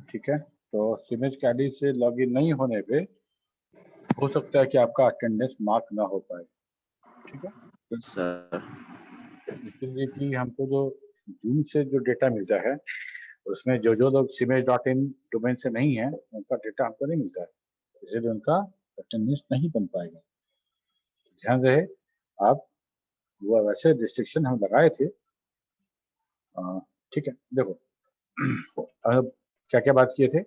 ठीक है, तो सिमेज कैडी से लॉगिन नहीं होने पे हो सकता है कि आपका अटेंडेंस मार्क ना हो पाए। ठीक है, सर। इसलिए कि हमको जो जूम से जो डेटा मिलता है उसमें जो जो लोग सिमेज डॉट इन डोमेन से नहीं है उनका डेटा हमको नहीं मिलता है, इसलिए उनका अटेंडेंस नहीं बन पाएगा। ध्यान रहे आप, वो वैसे रिस्ट्रिक्शन हम लगाए थे। ठीक है, देखो अब क्या क्या बात किए थे।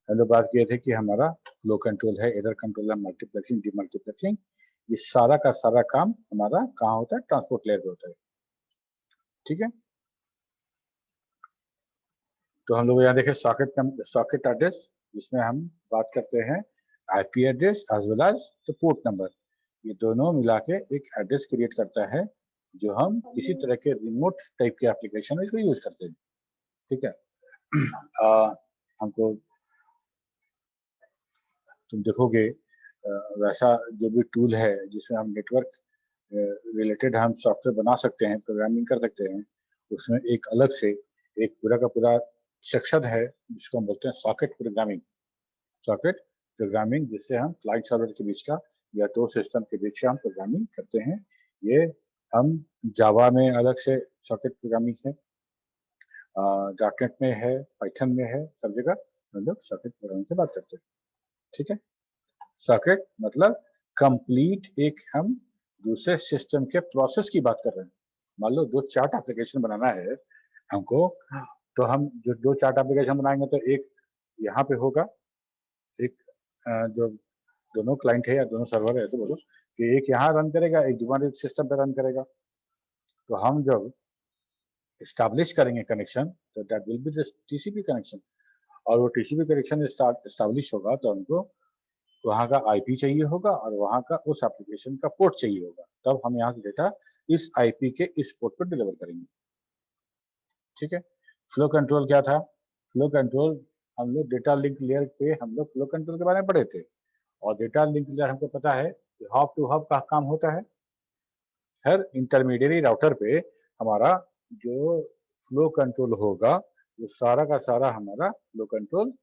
हम लोग बात किए थे कि हमारा फ्लो कंट्रोल है, एरर कंट्रोल है, मल्टीप्लेक्सिंग, डीमल्टीप्लेक्सिंग, ये सारा का सारा काम हमारा कहाँ होता है, ट्रांसपोर्ट लेयर पे होता है। ठीक है, तो हम लोग यहाँ देखें सॉकेट एड्रेस, जिसमें हम बात करते हैं IP address as well as the port number, ये दोनों मिला के एक एड्रेस क्रिएट करता है जो हम किसी तरह के रिमोट टाइप के एप्लीकेशन में इसको यूज करते हैं। ठीक है, हमको तुम देखोगे वैसा जो भी टूल है जिसमें हम नेटवर्क रिलेटेड हम सॉफ्टवेयर बना सकते हैं, प्रोग्रामिंग कर सकते हैं, उसमें एक अलग से एक पूरा का पूरा सेक्शन है जिसको हम बोलते हैं सॉकेट प्रोग्रामिंग। सॉकेट प्रोग्रामिंग जिससे हम क्लाइंट सर्वर के बीच का या दो सिस्टम के बीच का हम प्रोग्रामिंग करते हैं। ये हम जावा में अलग से सॉकेट प्रोग्रामिंग है, डॉटनेट में है, पाइथन में है, सब जगह हम लोग सॉकेट प्रोग्रामिंग की बात करते हैं। ठीक है, सॉकेट मतलब कंप्लीट एक हम दूसरे सिस्टम के प्रोसेस की बात कर रहे हैं। मान लो दो चार्ट एप्लीकेशन बनाना है हमको, तो हम जो दो चार्ट एप्लीकेशन बनाएंगे तो एक यहाँ पे होगा, एक जो दोनों क्लाइंट है या दोनों सर्वर है तो बोलो कि एक यहाँ रन करेगा, एक दूसरे सिस्टम पे रन करेगा। तो हम जब स्टैब्लिश करेंगे कनेक्शन तो that will be TCP connection, और वो टीसीपी कनेक्शन स्टैब्लिश होगा तो हमको वहाँ का आईपी चाहिए होगा और वहाँ का उस एप्लीकेशन का पोर्ट चाहिए होगा, तब हम यहाँ से डेटा इस आईपी के इस पोर्ट पर डिलीवर करेंगे। ठीक है, फ्लो कंट्रोल क्या था? फ्लो कंट्रोल हम लोग डेटा लिंक लेयर पे हम लोग फ्लो कंट्रोल के बारे में पढ़े थे, और डेटा लिंक लेयर हमको पता है कि हब टू हब का काम होता है। हर इंटरमीडिएट राउटर पे हमारा जो फ्लो कंट्रोल होगा वो सारा का सारा हमारा फ्लो कंट्रोल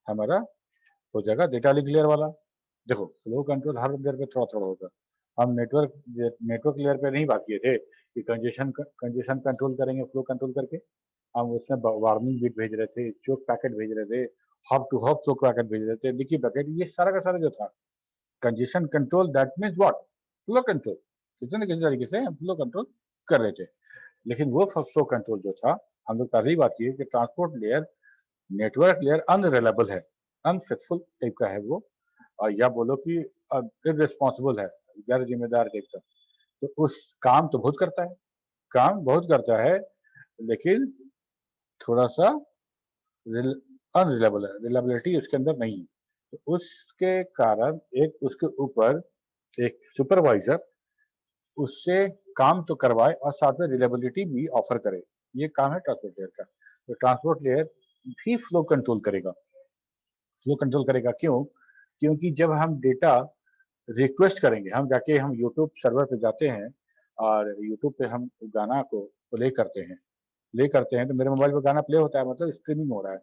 हमारा हो जाएगा डेटा लिंक लेयर वाला। देखो फ्लो कंट्रोल हर लेयर पे थोड़ा थोड़ा होगा। हम नेटवर्क लेयर पे नहीं बात किए थे कि कंजेशन कंट्रोल करेंगे फ्लो कंट्रोल करके, हम उसमें वार्निंग बिट भेज रहे थे, चोक पैकेट भेज रहे थे, hub to hub choke packet भेज रहे थे, लीकी पैकेट, ये सारा का सारा जो था congestion control, that means what, flow control. किसी न किसी तरीके से हम फ्लो कंट्रोल कर रहे थे। लेकिन वो फ्लो कंट्रोल जो था, हम लोग पहले ही बात की कि transport layer, network layer unreliable है, अनफेथफुल टाइप का है वो, और या बोलो कि इररिस्पॉन्सिबल है, गैर जिम्मेदार टाइप का। तो उस काम तो बहुत करता है, काम बहुत करता है, लेकिन थोड़ा सा अनरिलायबल है, रिलायबिलिटी उसके अंदर नहीं है। तो उसके कारण एक उसके ऊपर एक सुपरवाइजर उससे काम तो करवाए और साथ में रिलायबिलिटी भी ऑफर करे, ये काम है ट्रांसपोर्ट लेयर का। तो ट्रांसपोर्ट लेयर भी फ्लो कंट्रोल करेगा। फ्लो कंट्रोल करेगा क्यों? क्योंकि जब हम डेटा रिक्वेस्ट करेंगे, हम जाके हम यूट्यूब सर्वर पे जाते हैं और यूट्यूब पे हम गाना को प्ले करते हैं, तो मेरे मोबाइल पे गाना प्ले होता है मतलब स्ट्रीमिंग हो रहा है,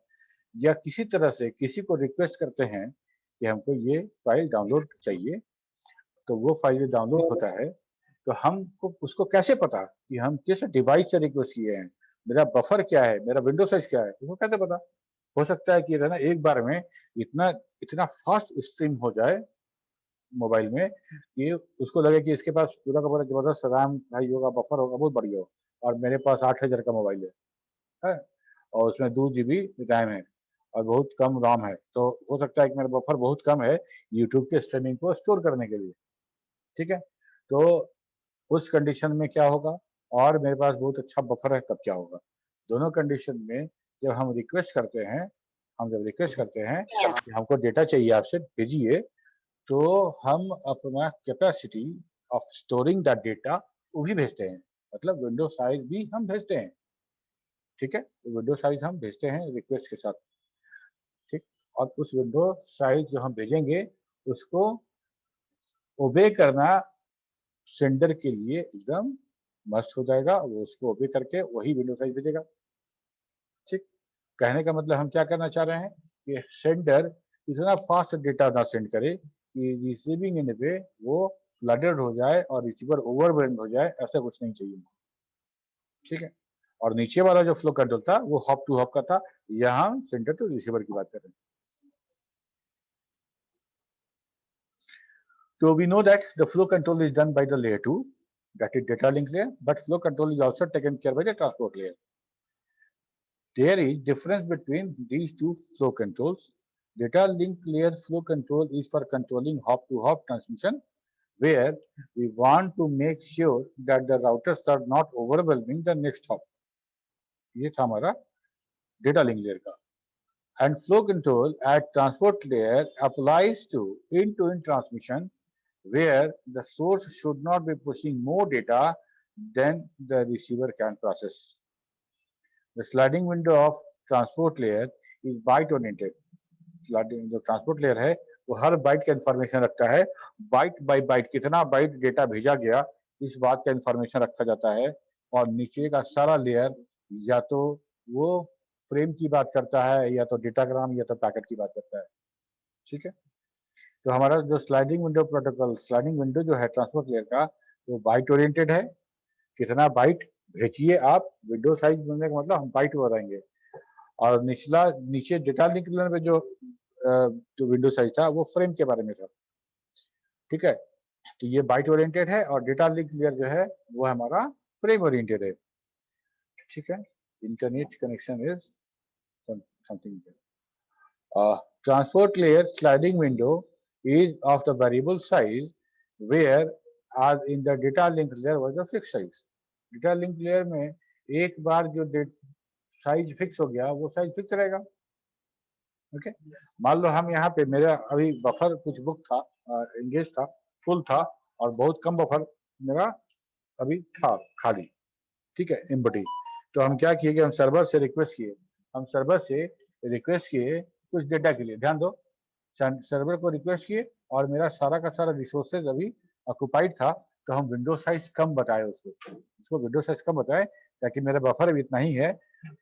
या किसी तरह से किसी को रिक्वेस्ट करते हैं कि हमको ये फाइल डाउनलोड चाहिए, तो वो फाइल डाउनलोड होता है। तो हमको उसको कैसे पता कि हम किस डिवाइस से रिक्वेस्ट किए हैं, मेरा बफर क्या है, मेरा विंडो साइज क्या है, उसको कैसे पता? हो सकता है कि ना एक बार में इतना इतना फास्ट स्ट्रीम हो जाए मोबाइल में कि उसको लगे कि इसके पास पूरा का पूरा जबरदस्त रैम भाई होगा, बफर होगा, बहुत बढ़िया हो, और मेरे पास 8,000 का मोबाइल है, और उसमें 2 GB रैम है और बहुत कम रोम है, तो हो सकता है कि मेरा बफर बहुत कम है यूट्यूब के स्ट्रीमिंग को स्टोर करने के लिए। ठीक है, तो उस कंडीशन में क्या होगा, और मेरे पास बहुत अच्छा बफर है तब क्या होगा? दोनों कंडीशन में जब हम रिक्वेस्ट करते हैं, कि हमको डेटा चाहिए आपसे भेजिए, तो हम अपना capacity of storing that data वो भी भेजते हैं, मतलब विंडो साइज भी हम भेजते हैं। ठीक है, विंडो साइज हम भेजते हैं रिक्वेस्ट के साथ। ठीक, और उस विंडो साइज जो हम भेजेंगे उसको ओबे करना सेंडर के लिए एकदम मस्ट हो जाएगा, वो उसको ओबे करके वही विंडो साइज भेजेगा। ठीक, कहने का मतलब हम क्या करना चाह रहे हैं कि सेंडर इतना फास्ट डेटा ना सेंड करे कि रिसीविंग एंड पे वो फ्लडेड हो जाए और रिसीवर ओवरवेल्म हो जाए, ऐसा कुछ नहीं चाहिए। ठीक है, और नीचे वाला जो फ्लो कंट्रोल था वो हॉप टू हॉप का था, यहाँ सेंडर टू रिसीवर की बात कर रहे हैं। So we know that the flow control is done by the layer 2, that is data link layer, but flow control is also taken care by the transport layer. There is difference between these two flow controls. Data link layer flow control is for controlling hop to hop transmission, where we want to make sure that the routers are not overwhelming the next hop. ये था हमारा data link layer का. And flow control at transport layer applies to end-to-end transmission, where the source should not be pushing more data than the receiver can process. The sliding window of transport layer is byte oriented. Sliding जो transport layer है वो हर bite का information रखता है, bite by bite कितना byte data भेजा गया इस बात का इंफॉर्मेशन रखा जाता है, और नीचे का सारा लेयर या तो वो फ्रेम की बात करता है या तो डेटाग्राम या तो पैकेट की बात करता है। ठीक है, तो हमारा जो sliding window protocol, sliding window जो है ट्रांसपोर्ट लेयर का, वो बाइट ओरिएंटेड है, कितना बाइट भेजिए आप, विंडो साइज बनने का मतलब हम बाइट बताएंगे, और नीचे डेटा लिंक लेयर में जो विंडो साइज था वो फ्रेम के बारे में था। ठीक है, तो ये बाइट ओरिएंटेड है और डेटा लिंक लेयर जो है वो हमारा फ्रेम ओरिएंटेड है। ठीक है, internet connection is something. Transport layer sliding window is of the variable size, where as in the data link layer was a fixed size. Data link layer में एक बार जो साइज फिक्स हो गया वो size fix रहेगा। Okay, मान लो हम यहाँ पे मेरा अभी बफर कुछ बुक था, एंगेज था, फुल था, और बहुत कम बफर मेरा अभी था खाली। ठीक है, एम्प्टी। तो हम क्या किए कि हम सर्वर से रिक्वेस्ट किए, कुछ डेटा के लिए। ध्यान दो, सर्वर को रिक्वेस्ट किए और मेरा सारा का सारा रिसोर्सेज अभी ऑक्युपाइड था, तो हम विंडो साइज कम बताए उसको विंडो साइज कम बताए ताकि मेरा बफर अभी इतना ही है,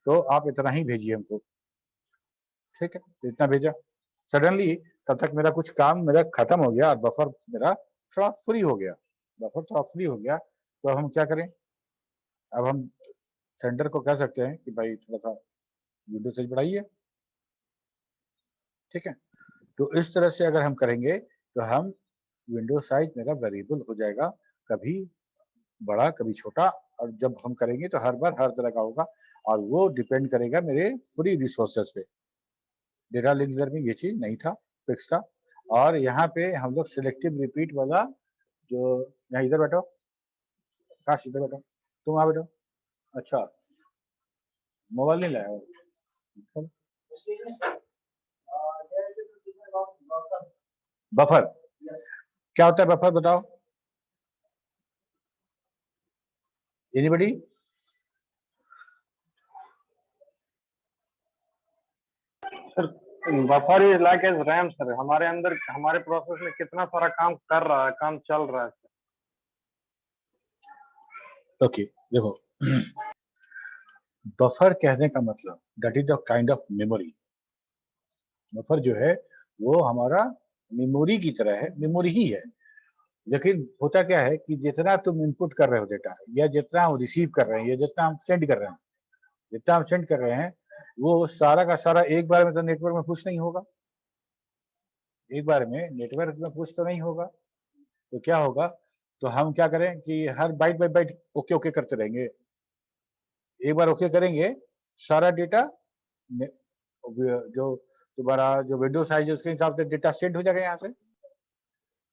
तो आप इतना ही भेजिए हमको। ठीक है, तो इतना भेजा, सडनली तब तक मेरा कुछ काम मेरा खत्म हो गया और बफर मेरा थोड़ा फ्री हो गया, तो अब हम क्या करें, अब हम सेंडर को कह सकते हैं कि भाई थोड़ा सा विंडो साइज बढ़ाइए। ठीक है, तो इस तरह से अगर हम करेंगे तो हम विंडो साइज मेरा वेरिएबल हो जाएगा, कभी बड़ा कभी छोटा, और जब हम करेंगे तो हर बार हर तरह का होगा, और वो डिपेंड करेगा मेरे फ्री रिसोर्सेस पे। डेटा लिंक लेयर में ये चीज नहीं था, फिक्स था। और यहाँ पे हम लोग सिलेक्टिव रिपीट वाला, जो यहाँ इधर बैठो, काश इधर बैठो, तुम वहां बैठो। अच्छा, मोबाइल नहीं लाया हो? बफर क्या होता है? बफर बताओ, anybody? Sir buffer is like as RAM sir, हमारे अंदर हमारे प्रोसेस में कितना सारा काम कर रहा है, काम चल रहा है सर। ओके, देखो बफर कहने का मतलब that is the kind of memory. Buffer जो है वो हमारा मेमोरी की तरह है, मेमोरी ही है। लेकिन होता क्या है कि जितना तुम इनपुट कर रहे हो डेटा, या जितना हम रिसीव कर रहे हैं, या जितना हम सेंड कर रहे हैं, वो सारा का सारा एक बार में तो नेटवर्क में पुश नहीं होगा, तो नहीं होगा। तो क्या होगा, तो हम क्या करें कि हर byte by byte okay okay करते रहेंगे। एक बार ओके करेंगे, सारा डेटा जो तुम्हारा जो विंडो साइज है उसके हिसाब से डेटा सेंड हो जाएगा यहाँ से।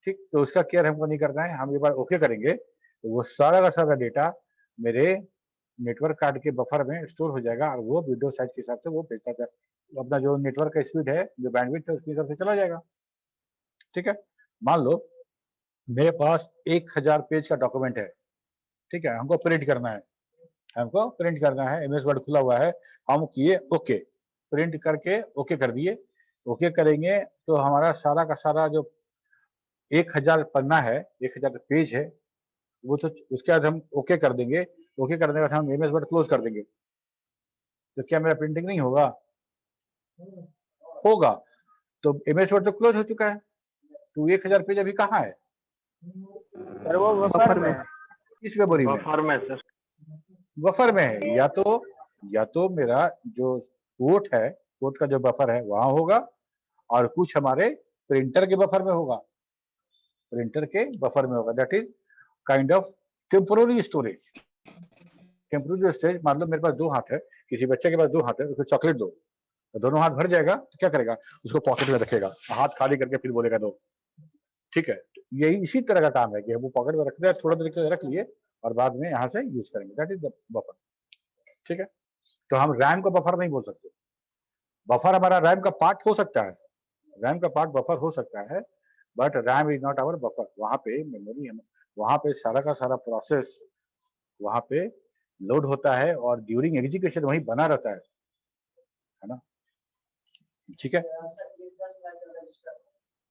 ठीक, तो उसका केयर हमको नहीं करना है, हम एक बार ओके करेंगे तो वो सारा का सारा डेटा मेरे नेटवर्क कार्ड के बफर में स्टोर हो जाएगा, और वो विंडो साइज के हिसाब से वो भेजता है, अपना जो नेटवर्क का स्पीड है, जो बैंडविड्थ है, उसके हिसाब से चला जाएगा। ठीक है, मान लो मेरे पास 1000 पेज का डॉक्यूमेंट है। ठीक है, हमको प्रिंट करना है, एमएस वर्ड खुला हुआ है, हम किए ओके, प्रिंट करके ओके कर दिए। ओके करेंगे तो हमारा सारा का सारा जो 1000 पन्ना है, 1000 पेज है, वो तो उसके बाद हम ओके कर देंगे। ओके करने के बाद हम एमएस वर्ड क्लोज कर देंगे, तो क्या मेरा प्रिंटिंग नहीं होगा? होगा तो MS वर्ड तो क्लोज हो चुका है, तो 1000 पेज अभी कहाँ है? सर वो बफर में है। इस मेमोरी में, बफर में सर। बफर में है। या तो मेरा जो पोर्ट है, पोर्ट का जो बफर है वहां होगा, और कुछ हमारे प्रिंटर के बफर में होगा, प्रिंटर के बफर में होगा। That is kind of temporary storage. Temporary storage, मान लो मेरे पास 2 हाथ है, किसी बच्चे के पास 2 हाथ है, उसको चॉकलेट दो, तो दोनों हाथ भर जाएगा तो क्या करेगा? उसको पॉकेट में रखेगा, हाथ खाली करके फिर बोलेगा दो। ठीक है, यही इसी तरह का काम है कि वो पॉकेट में रख दिया, थोड़ा देर के लिए रख लिए और बाद में यहाँ से यूज करेंगे। That is the buffer. ठीक है, तो हम रैम को बफर नहीं बोल सकते। बफर हमारा रैम का पार्ट हो सकता है, रैम का पार्ट बफर हो सकता है, but RAM is not our buffer. वहां पे मेमोरी है, वहां पे सारा का सारा प्रोसेस वहां पे लोड होता है और ड्यूरिंग एग्जीक्यूशन वही बना रहता है ना। ठीक है,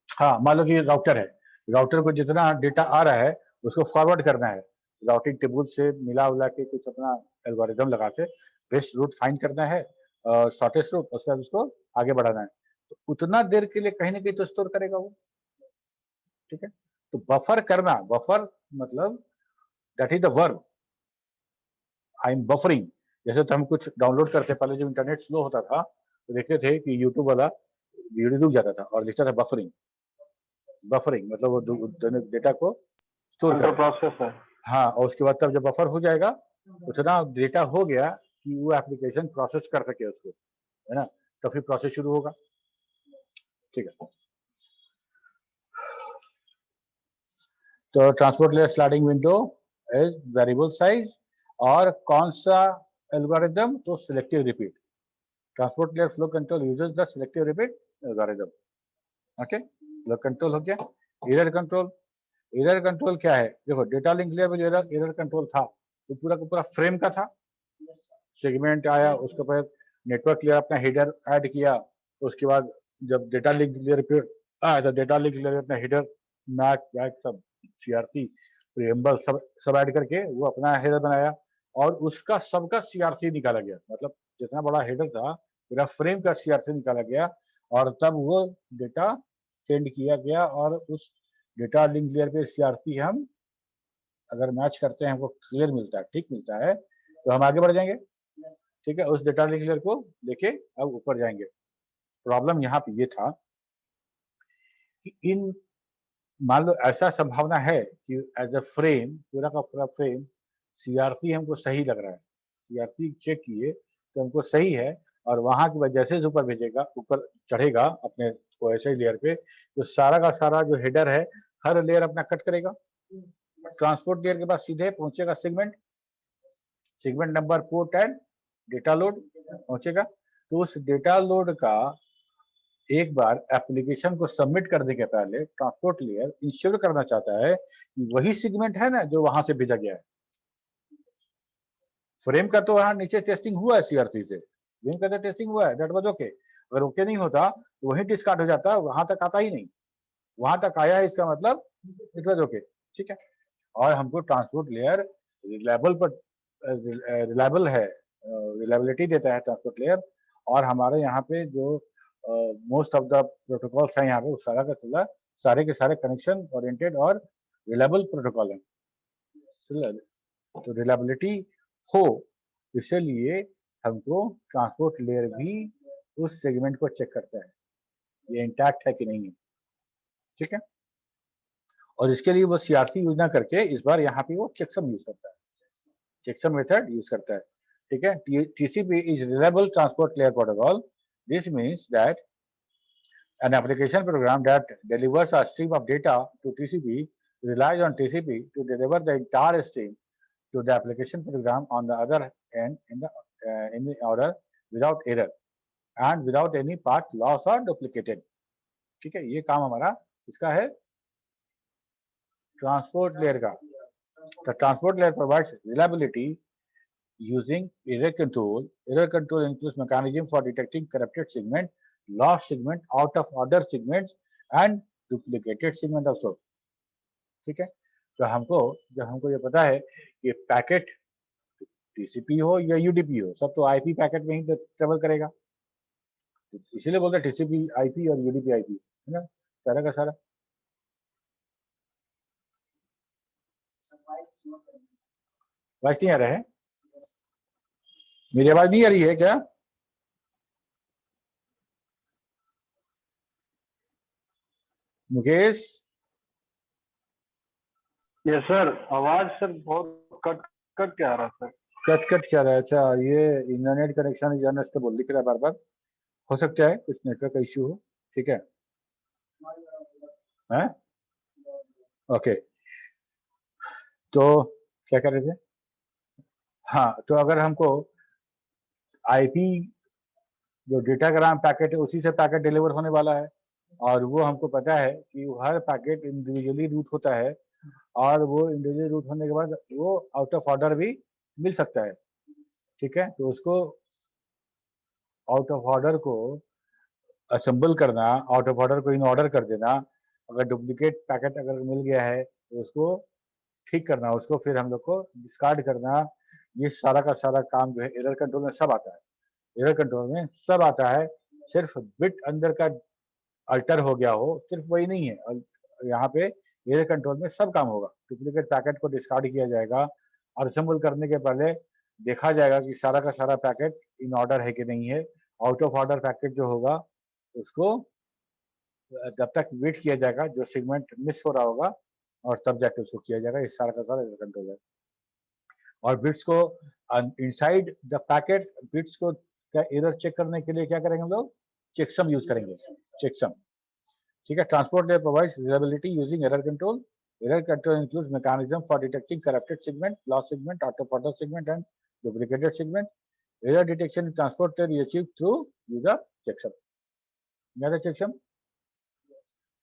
हाँ, मान लो कि राउटर है, राउटर को जितना डेटा आ रहा है उसको फॉरवर्ड करना है, राउटिंग टेबल से मिला उला के कुछ अपना एल्गोरिदम लगा के बेस्ट रूट फाइंड करना है, शॉर्टेस्ट रूट, उसके बाद उसको आगे बढ़ाना है। तो उतना देर के लिए कहीं ना कहीं तो स्टोर करेगा वो। ठीक है, तो बफर करना, बफर मतलब that is the verb, I am buffering. जैसे तो हम कुछ डाउनलोड करते पहले, जब इंटरनेट स्लो होता था तो देखते थे कि यूट्यूब वाला वीडियो रुक जाता था और लिखता था बफरिंग। बफरिंग मतलब वो डेटा को स्टोर अंडर कर। प्रोसेस है। हाँ, और उसके बाद तब जब बफर हो जाएगा, उतना डेटा हो गया कि वो एप्लीकेशन प्रोसेस कर सके उसको, है ना, तो फिर प्रोसेस शुरू होगा। ठीक है, तो transport layer sliding window is variable size, और कौन सा एल्गोरिदम? तो selective repeat. Transport layer flow control uses the selective repeat algorithm. Okay, flow control हो गया। एरर कंट्रोल, एरर कंट्रोल क्या है? देखो, डेटा लिंक लेयर में जो एरर कंट्रोल था वो पूरा का पूरा फ्रेम का था। सेगमेंट आया, उसके बाद नेटवर्क लेयर अपना हेडर ऐड किया, उसके बाद जब डेटा लिंक लेयर पे आया तो डेटा लिंक लेयर अपना हेडर, मैक वैक सब, सीआरसी, प्रीएम्बल सब ऐड करके वो अपना हेडर बनाया, और उसका सबका सीआरसी निकाला गया। मतलब जितना बड़ा हेडर था पूरा फ्रेम का सीआरसी निकाला गया, और तब वो डेटा सेंड किया गया, और उस डेटा लिंक लेयर पे सीआरसी हम अगर मैच करते हैं, हमको क्लियर मिलता है, ठीक मिलता है, तो हम आगे बढ़ जाएंगे। ठीक है, उस डेटा लिंक लेयर को लेके अब ऊपर जाएंगे। प्रॉब्लम यहाँ पे ये था कि इन, मान लो ऐसा संभावना है कि एज अ फ्रेम, पूरा का पूरा फ्रेम सीआरसी हमको सही लग रहा है, सीआरसी चेक किए तो हमको सही है, और वहां की वजह से ऊपर भेजेगा, ऊपर चढ़ेगा अपने ओएसआई लेयर पे, तो सारा का सारा जो हेडर है हर लेयर अपना कट करेगा, ट्रांसपोर्ट लेयर के पास सीधे पहुंचेगा segment, segment number port and data load पहुंचेगा। तो उस डेटा लोड का एक बार एप्लीकेशन को सबमिट करने के पहले ट्रांसपोर्ट लेयर इंश्योर करना चाहता है कि वही सेगमेंट है ना जो वहां से भेजा गया है। फ्रेम का तो वहां नीचे टेस्टिंग हुआ है सीआरसी से, फ्रेम का तो टेस्टिंग हुआ है, दैट वाज ओके। अगर ओके नहीं होता तो वही डिस्कार्ड हो जाता, वहां तक आता ही नहीं, वहां तक आया है इसका मतलब इट वाज ओके। ठीक है, और हमको ट्रांसपोर्ट लेयर रिलायबल पर रिलायबल है, रिलायबिलिटी देता है ट्रांसपोर्ट लेयर, और हमारे यहाँ पे जो मोस्ट ऑफ द प्रोटोकॉल्स हैं यहाँ पे, सारा का सारा सारे के सारे कनेक्शन ओरिएंटेड और रिलायबल प्रोटोकॉल हैं। तो रिलायबिलिटी हो, इसलिए हमको ट्रांसपोर्ट लेयर भी उस सेगमेंट को चेक करता है ये इंटैक्ट है कि नहीं है। ठीक है, और इसके लिए वो सीआरसी यूज ना करके इस बार यहाँ पे वो चेकसम यूज करता है, चेकसम मेथड यूज करता है। ठीक है, TCP is reliable transport layer protocol. This means that an application program that delivers a stream of data to TCP relies on TCP to deliver the entire stream to the application program on the other end in the order without error and without any path loss or duplicated. ठीक है, ये काम हमारा इसका है transport layer का। The transport layer provides reliability using error control. Error control includes mechanism for detecting corrupted segment, lost segment, out of order segments and duplicated segment also. ठीक है, तो हमको जब हमको ये पता है कि पैकेट टीसीपी हो या यूडीपी हो, सब तो आईपी पैकेट में ही ट्रेवल करेगा। इसीलिए बोलते हैं टीसीपी आईपी और यूडीपी आईपी, है ना, सारा का सारा। आवाज नहीं आ रहा है? मेरी आवाज नहीं आ रही है क्या? मुकेश? ये सर आवाज सर बहुत कट कट के आ रहा है सर। कट कट क्या रहा है? अच्छा, ये इंटरनेट कनेक्शन जर्नलिस्ट तो बोल दिख रहा है बार बार, हो सकता है कुछ नेटवर्क का इश्यू हो। ठीक है, हैं? ओके, तो क्या कर रहे थे? हाँ, तो अगर हमको आईपी जो डेटाग्राम पैकेट है उसी से पैकेट डिलीवर होने वाला है, और वो हमको पता है कि हर पैकेट इंडिविजुअली रूट होता है, और वो इंडिविजुअली रूट होने के बाद वो आउट ऑफ ऑर्डर भी मिल सकता है। ठीक है, तो उसको आउट ऑफ ऑर्डर को असेंबल करना, आउट ऑफ ऑर्डर को इन ऑर्डर कर देना, अगर डुप्लीकेट पैकेट अगर मिल गया है तो उसको ठीक करना, उसको फिर हम लोग को डिस्कार्ड करना, ये सारा का सारा काम जो है एरर कंट्रोल में सब आता है। एरर कंट्रोल में सब आता है, सिर्फ बिट अंदर का अल्टर हो गया हो, सिर्फ वही नहीं है, यहाँ पे एरर कंट्रोल में सब काम होगा। डुप्लीकेट पैकेट को डिस्कार्ड किया जाएगा, और असेंबल करने के पहले देखा जाएगा कि सारा का सारा पैकेट इन ऑर्डर है कि नहीं है। आउट ऑफ ऑर्डर पैकेट जो होगा उसको जब तक वेट किया जाएगा, जो सेगमेंट मिस हो रहा होगा, और तब जाके उसको किया जाएगा। इस सारा का सारा एरर कंट्रोल है। और बिट्स को इनसाइड द पैकेट, बिट्स को का एरर चेक करने के लिए क्या करेंगे हम लोग? चेकसम यूज करेंगे, चेकसम। ठीक है, transport layer provides reliability using error control. Error control includes mechanism for detecting corrupted segment, lost segment, out of order segment and duplicated segment. Error detection in transport layer is achieved through use of checksum. क्या checksum?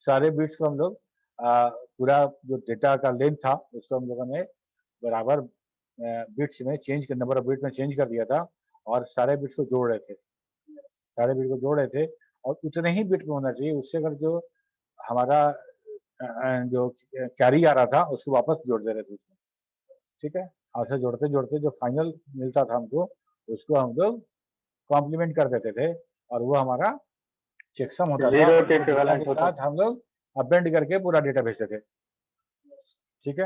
सारे bits को हम लोग पूरा जो data का length था उसको हम लोगों ने बराबर बिट्स में चेंज कर, नंबर ऑफ बिट में चेंज कर दिया था, और सारे बिट्स को जोड़ रहे थे, सारे बिट को जोड़ रहे थे, और उतने ही बिट में होना चाहिए। उससे अगर जो हमारा जो कैरी आ रहा था उसको वापस जोड़ दे रहे थे उसमें। ठीक है, ऐसे जोड़ते जोड़ते जो फाइनल मिलता था हमको, उसको हम लोग कॉम्प्लीमेंट कर देते थे, और वो हमारा चेकसम होता था। जीरो के उसको डेटा इक्विवेलेंट के होता साथ हम लोग अपेंड करके पूरा डेटा भेजते थे। ठीक है,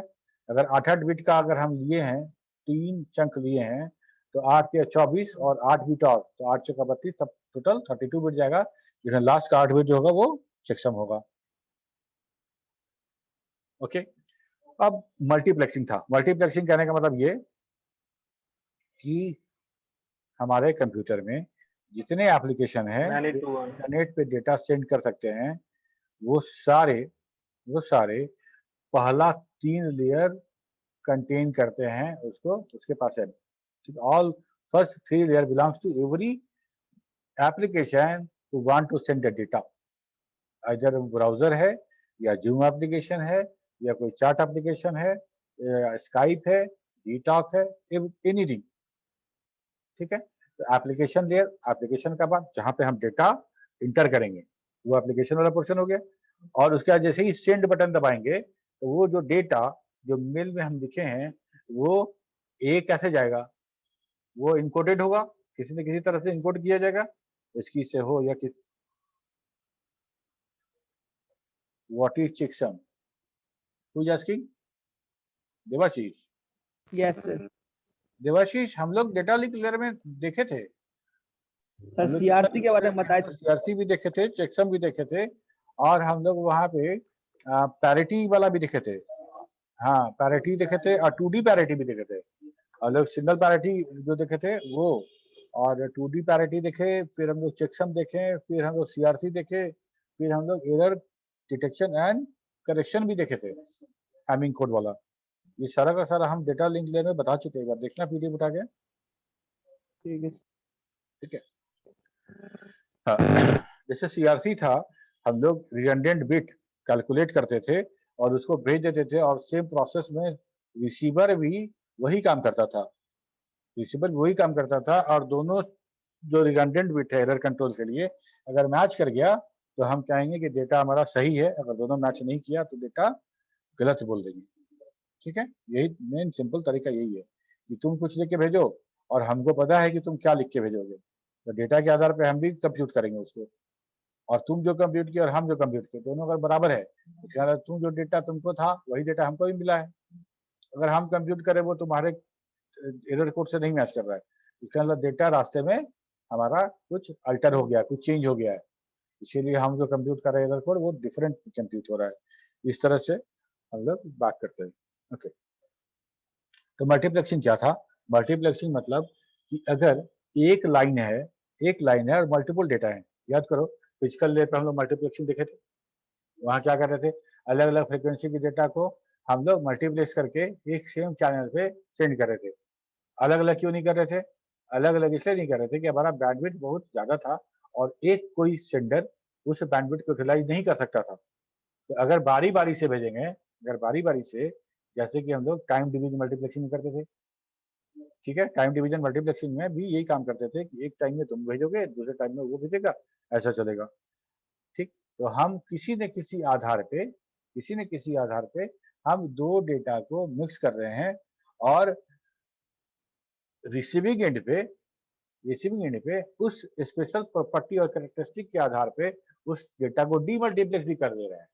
अगर 8-8 बिट का अगर हम लिए हैं, 3 चंक लिए हैं, तो 8 के 24 और 8 बिट और, तो 8 चौका 32, तब टोटल 32 बिट जाएगा, जिसमें लास्ट का 8 बिट जो होगा वो चेकसम होगा। ओके, अब मल्टीप्लेक्सिंग था। मल्टीप्लेक्सिंग कहने का मतलब ये कि हमारे कंप्यूटर में जितने एप्लीकेशन है मैनी जो टू वन। इंटरनेट पे डेटा सेंड कर सकते हैं, वो सारे वो सारे पहला 3 लेयर कंटेन करते हैं, उसको उसके पास है। All first 3 layer belongs to every application who want to send the data, इधर ब्राउजर है, या जूम एप्लीकेशन है, या कोई चैट एप्लीकेशन है, या स्काइप है, जीटॉक है, एनीथिंग। ठीक है, तो एप्लीकेशन लेयर, एप्लीकेशन का बाद जहां पे हम डेटा इंटर करेंगे वो एप्लीकेशन वाला पोर्शन हो गया, और उसके बाद जैसे ही सेंड बटन दबाएंगे तो वो जो डेटा जो मेल में हम लिखे हैं वो कैसे जाएगा? वो इनकोडेड होगा, किसी न किसी तरह से इनकोड किया जाएगा, इसकी से हो या कि what is checksum? Who is asking? Devashish? Yes sir. Devashish, हम लोग डेटा लिंक लेयर में देखे थे, सर हम लोग सीआरसी के बारे में बताए थे। सीआरसी भी देखे थे, चेकसम भी देखे थे, और हम लोग वहां पे पैरिटी वाला भी देखे थे। हाँ, पैरिटी देखे थे, और 2D पैरिटी भी देखे थे। हम लोग सिंगल पैरिटी जो देखे थे वो, और 2D पैरिटी देखे, फिर हम लोग चेकसम देखे, फिर हम लोग सीआरसी देखे, फिर हम लोग एरर डिटेक्शन एंड करेक्शन भी देखे थे, हैमिंग कोड वाला। ये सारा का सारा हम डेटा लिंक लेयर में बता चुके हैं, एक बार देखना पीडीएफ उठा के। ठीक है। ठीक है, हाँ, जैसे सीआरसी था, हम लोग रिडंडेंट बिट कैलकुलेट करते थे और उसको भेज देते थे, और सेम प्रोसेस में रिसीवर भी वही काम करता था, रिसीवर वही काम करता था, और दोनों जो रिडंडेंट बिट है एरर कंट्रोल के लिए, अगर मैच कर गया तो हम कहेंगे कि डेटा हमारा सही है, अगर दोनों मैच नहीं किया तो डेटा गलत बोल देंगे। ठीक है, यही मेन सिंपल तरीका यही है कि तुम कुछ लिख के भेजो, और हमको पता है कि तुम क्या लिख के भेजोगे, तो डेटा के आधार पे हम भी कंप्यूट करेंगे उसको, और तुम जो कंप्यूट किए और हम जो कंप्यूट किए दोनों अगर बराबर है, इसका मतलब तुम जो डेटा तुमको था वही डेटा हमको भी मिला है। अगर हम कंप्यूट करें वो तुम्हारे एरर कोड से नहीं मैच कर रहा है, इसका मतलब डेटा रास्ते में हमारा कुछ अल्टर हो गया, कुछ चेंज हो गया है, इसीलिए हम जो कंप्यूट कर रहे हैं एरर कोड वो डिफरेंट कंप्यूट हो रहा है। इस तरह से हम लोग बात करते हैं। ओके, तो मल्टीप्लेक्सिंग क्या था? मल्टीप्लेक्सिंग मतलब कि अगर एक लाइन है और मल्टीपल डेटा है। याद करो फिजिकल लेयर पे हम लोग मल्टीप्लेक्सिंग देखे थे, वहां क्या कर रहे थे, अलग अलग फ्रीक्वेंसी के डेटा को हम लोग मल्टीप्लेक्स करके एक सेम चैनल पे सेंड कर रहे थे। अलग अलग क्यों नहीं कर रहे थे? अलग अलग इसलिए नहीं कर रहे थे कि हमारा बैंडविड्थ बहुत ज्यादा था और एक कोई सेंडर उस बैंडविड्थ को यूटिलाइज नहीं कर सकता था। तो अगर बारी बारी से भेजेंगे, अगर बारी बारी से, जैसे कि हम लोग टाइम डिवीजन मल्टीप्लेक्सिंग में करते थे, ठीक है, टाइम डिवीजन मल्टीप्लेक्सिंग में भी यही काम करते थे कि एक टाइम में तुम भेजोगे, दूसरे टाइम में वो भेजेगा, ऐसा चलेगा। ठीक, तो हम किसी न किसी आधार पे हम दो डेटा को मिक्स कर रहे हैं और रिसीविंग एंड पे उस स्पेशल प्रॉपर्टी और कैरेक्टरिस्टिक के आधार पे उस डेटा को डीमल्टीप्लेक्स भी कर दे रहे हैं।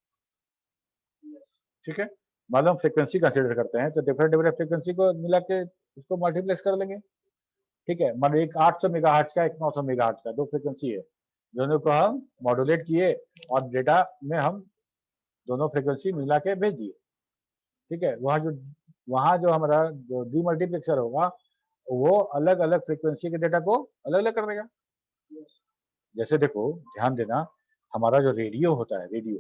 ठीक है, मान लो हम फ्रीक्वेंसी कंसीडर करते हैं तो डिफरेंट फ्रीक्वेंसी को मिला के उसको मल्टीप्लेक्स कर लेंगे। ठीक है, मान लो एक 800 मेगाहर्ट्ज का, एक 900 मेगाहर्ट्ज का, दो फ्रीक्वेंसी है, दोनों को हम मॉड्यूलेट किए और डेटा में हम दोनों फ्रीक्वेंसी मिला के भेज दिए। ठीक है, वहां जो हमारा जो डीमल्टीप्लेक्सर होगा वो अलग अलग फ्रीक्वेंसी के डेटा को अलग अलग कर देगा। जैसे देखो, ध्यान देना, हमारा जो रेडियो होता है, रेडियो,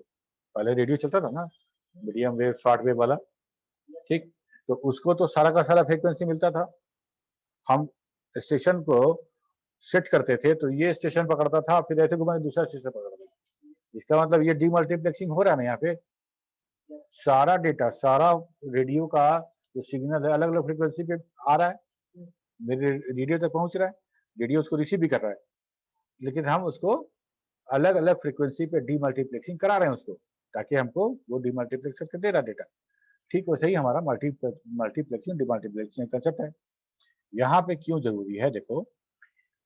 पहले रेडियो चलता था ना, मीडियम वेव शॉर्ट वेव वाला, ठीक, तो उसको तो सारा का सारा फ्रीक्वेंसी मिलता था। हम स्टेशन को सेट करते थे तो ये स्टेशन पकड़ता था, फिर ऐसे घुमा दूसरा स्टेशन पकड़ता था। इसका मतलब ये डीमल्टीप्लेक्सिंग हो रहा है ना, यहाँ पे सारा डेटा, सारा रेडियो का जो सिग्नल है अलग अलग फ्रीक्वेंसी पे आ रहा है, मेरे रेडियो तक पहुंच रहा है, रेडियो उसको रिसीव भी कर रहा है, लेकिन हम उसको अलग अलग फ्रीक्वेंसी पे डीमल्टीप्लेक्सिंग करा रहे हैं उसको, ताकि हमको वो डीमल्टीप्लेक्स करके दे रहा डेटा। ठीक वैसे ही हमारा मल्टीप्लेक्सिंग डीमल्टीप्लेक्सिंग कंसेप्ट है। यहाँ पे क्यों जरूरी है, देखो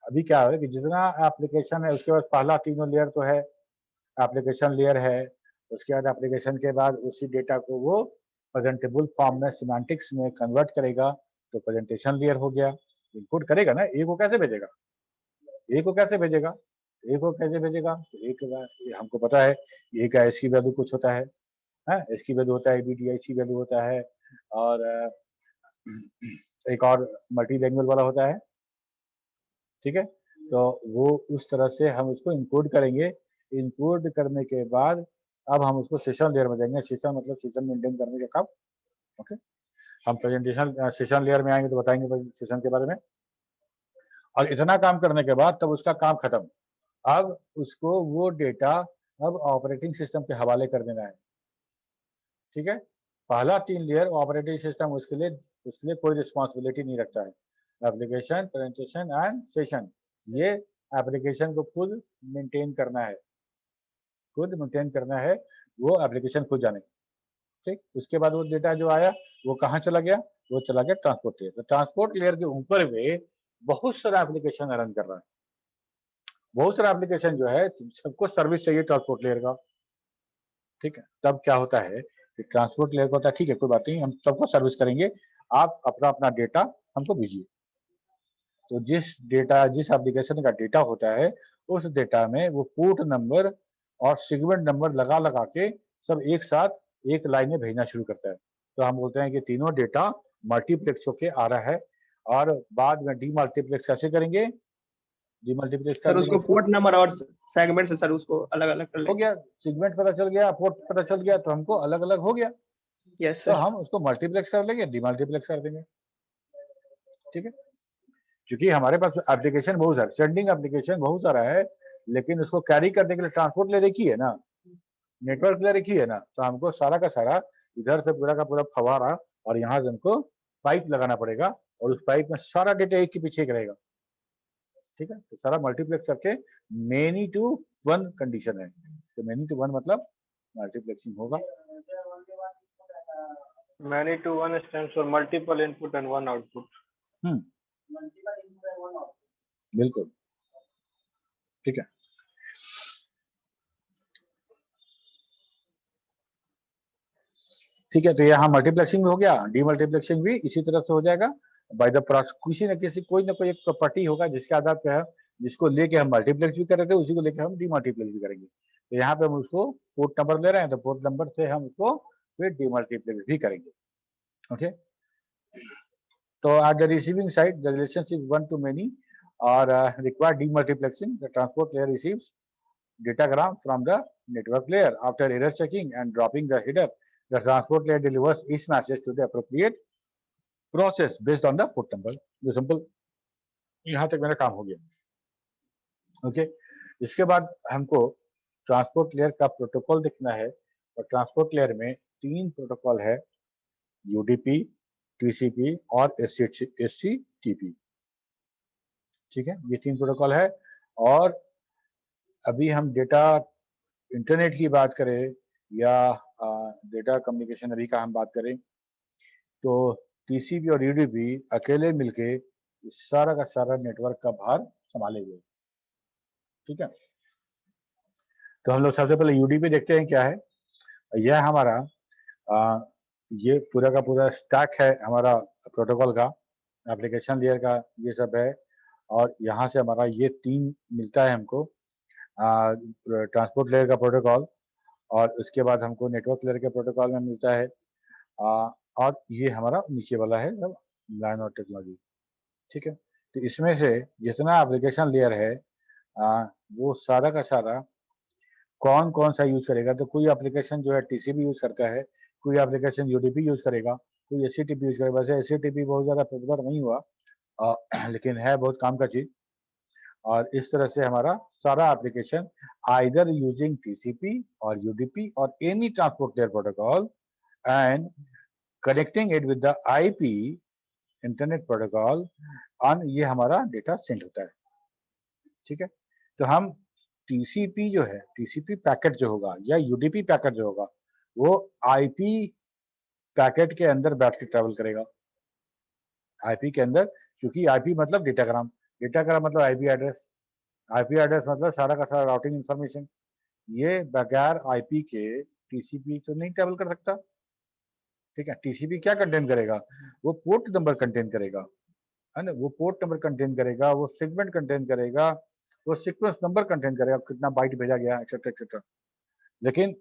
अभी क्या है कि जितना एप्लीकेशन है उसके बाद पहला तीनों लेयर तो है, एप्लीकेशन लेयर है, उसके बाद एप्लीकेशन के बाद उसी डेटा को वो प्रेजेंटेबल फॉर्म में सिमेंटिक्स में कन्वर्ट करेगा, तो प्रेजेंटेशन लेयर हो गया। इनपुट करेगा ना, ए को कैसे भेजेगा, ए को कैसे भेजेगा, ए को कैसे भेजेगा, तो ए के हमको पता है ए का एस की वैल्यू कुछ होता है, एस की वैल्यू होता है, बीडीआईसी वैल्यू होता है, और एक और मल्टी लैंग्वेज वाला होता है। ठीक है, तो वो उस तरह से हम उसको इंकोड करेंगे। इंकोड करने के बाद अब हम उसको सेशन लेयर में देंगे। सेशन मतलब सेशन मेंटेन करने का काम। ओके, हम प्रेजेंटेशन सेशन लेयर में आएंगे तो बताएंगे सेशन के बारे में, और इतना काम करने के बाद तब उसका काम खत्म। अब उसको वो डेटा अब ऑपरेटिंग सिस्टम के हवाले कर देना है। ठीक है, पहला 3 लेयर ऑपरेटिंग सिस्टम उसके लिए कोई रिस्पॉन्सिबिलिटी नहीं रखता है। एप्लीकेशन, प्रेजेंटेशन एंड सेशन, ये एप्लीकेशन को खुद मेंटेन करना है, वो एप्लीकेशन खुद जाने। ठीक, उसके बाद वो डेटा जो आया वो कहाँ चला गया, वो चला गया ट्रांसपोर्ट लेयर। तो ट्रांसपोर्ट लेयर के ऊपर में बहुत सारा एप्लीकेशन रन कर रहा है, बहुत सारा एप्लीकेशन जो है, सबको सर्विस चाहिए ट्रांसपोर्ट लेयर का। ठीक है, तब क्या होता है कि ट्रांसपोर्ट लेयर को होता है ठीक है कोई बात नहीं, हम सबको सर्विस करेंगे, आप अपना अपना डेटा हमको भेजिए। तो जिस एप्लीकेशन का डेटा होता है उस डेटा में वो पोर्ट नंबर और सेगमेंट नंबर लगा लगा के सब एक साथ एक लाइन में भेजना शुरू करता है। तो हम बोलते हैं कि तीनों डेटा मल्टीप्लेक्स होके आ रहा है, और बाद में डीमल्टीप्लेक्स कैसे करेंगे, डीमल्टीप्लेक्स कर सर देंगे उसको उसको, पोर्ट नंबर और सेगमेंट से सर उसको अलग अलग कर हो लेंगे। गया, सेगमेंट पता चल गया, पोर्ट पता चल गया, तो हमको अलग अलग हो गया, यस तो सर। हम उसको मल्टीप्लेक्स कर लेंगे, डीमल्टीप्लेक्स कर देंगे। ठीक है, क्योंकि हमारे पास एप्लीकेशन बहुत सारे, सेंडिंग एप्लीकेशन बहुत सारा है, लेकिन उसको कैरी करने के लिए ट्रांसपोर्ट ले रखी है ना, नेटवर्क ले रखी है ना, तो हमको सारा का सारा इधर से पूरा का पूरा फवारा और यहाँ से हमको पाइप लगाना पड़ेगा, और उस पाइप में सारा डेटा एक के पीछे एक रहेगा। ठीक है, तो सारा मल्टीप्लेक्स करके मेनी टू वन कंडीशन है, तो मेनी टू वन मतलब मल्टीप्लेक्सिंग होगा। Many to one stands for multiple input and one output. बिल्कुल, ठीक है। ठीक है, तो यहाँ मल्टीप्लेक्सिंग हो गया, डीमल्टीप्लेक्सिंग भी इसी तरह से हो जाएगा बाय द प्रोसेस। किसी न किसी कोई ना कोई एक प्रॉपर्टी होगा जिसके आधार पे हम जिसको लेके हम मल्टीप्लेक्स भी करेंगे, उसी को लेके हम डीमल्टीप्लेक्स भी करेंगे। तो यहाँ पे हम उसको पोर्ट नंबर ले रहे हैं, तो पोर्ट नंबर से हम उसको फिर डीमल्टीप्लेक्स भी करेंगे। Okay, so at the receiving side, the relationship one to many or require demultiplexing. The transport layer receives datagram from the network layer. After error checking and dropping the header, the transport layer delivers each message to the appropriate process based on the port number. जो simple यहाँ तक मेरा काम हो गया। Okay, इसके बाद हमको ट्रांसपोर्ट लेयर का प्रोटोकॉल देखना है, और ट्रांसपोर्ट लेयर में 3 प्रोटोकॉल है, यूडीपी, टीसीपी और एचटीटीपी। ठीक है, ये 3 प्रोटोकॉल है। और अभी हम डेटा इंटरनेट की बात करें या डेटा कम्युनिकेशन अभी का हम बात करें, तो टीसीपी और यूडीपी अकेले मिलके सारा का सारा नेटवर्क का भार संभालेंगे। ठीक है, तो हम लोग सबसे पहले यूडीपी देखते हैं क्या है। यह हमारा ये पूरा का पूरा स्टैक है हमारा प्रोटोकॉल का, एप्लीकेशन लेयर का ये सब है। और यहाँ से हमारा ये 3 मिलता है हमको, ट्रांसपोर्ट लेयर का प्रोटोकॉल, और उसके बाद हमको नेटवर्क लेयर के प्रोटोकॉल में मिलता है, और ये हमारा नीचे वाला है सब लाइन और टेक्नोलॉजी। ठीक है, तो इसमें से जितना एप्लीकेशन लेयर है वो सारा का सारा कौन कौन सा यूज करेगा। तो कोई एप्लीकेशन जो है टीसीपी यूज करता है, कोई एप्लीकेशन यूडीपी यूज करेगा, कोई एचटीटीपी यूज करेगा। वैसे एचटीटीपी बहुत ज्यादा पॉपुलर नहीं हुआ, लेकिन है बहुत काम का चीज। और इस तरह से हमारा सारा एप्लीकेशन आइदर यूजिंग टीसीपी और यूडीपी और any transport layer protocol and connecting it with the IP internet protocol, और ये हमारा डेटा सेंड होता है। ठीक है, तो हम टीसीपी जो है, टीसीपी पैकेट जो होगा या यूडीपी पैकेट जो होगा, वो आईपी पैकेट के अंदर बैठ के ट्रेवल करेगा। आईपी के अंदर, क्योंकि आईपी मतलब डेटाग्राम, डेटाग्राम मतलब आईपी एड्रेस, आईपी एड्रेस मतलब सारा का सारा राउटिंग इंफॉर्मेशन। ये बगैर आईपी के टीसीपी तो नहीं ट्रेवल कर सकता। ठीक है, टीसीपी क्या कंटेन करेगा, वो पोर्ट नंबर कंटेन करेगा, है ना, वो पोर्ट नंबर कंटेन करेगा, वो सेगमेंट कंटेन करेगा, वो सीक्वेंस नंबर कंटेन करेगा, कितना बाइट भेजा गया, एक्सेट्रा एक्सेट्रा। लेकिन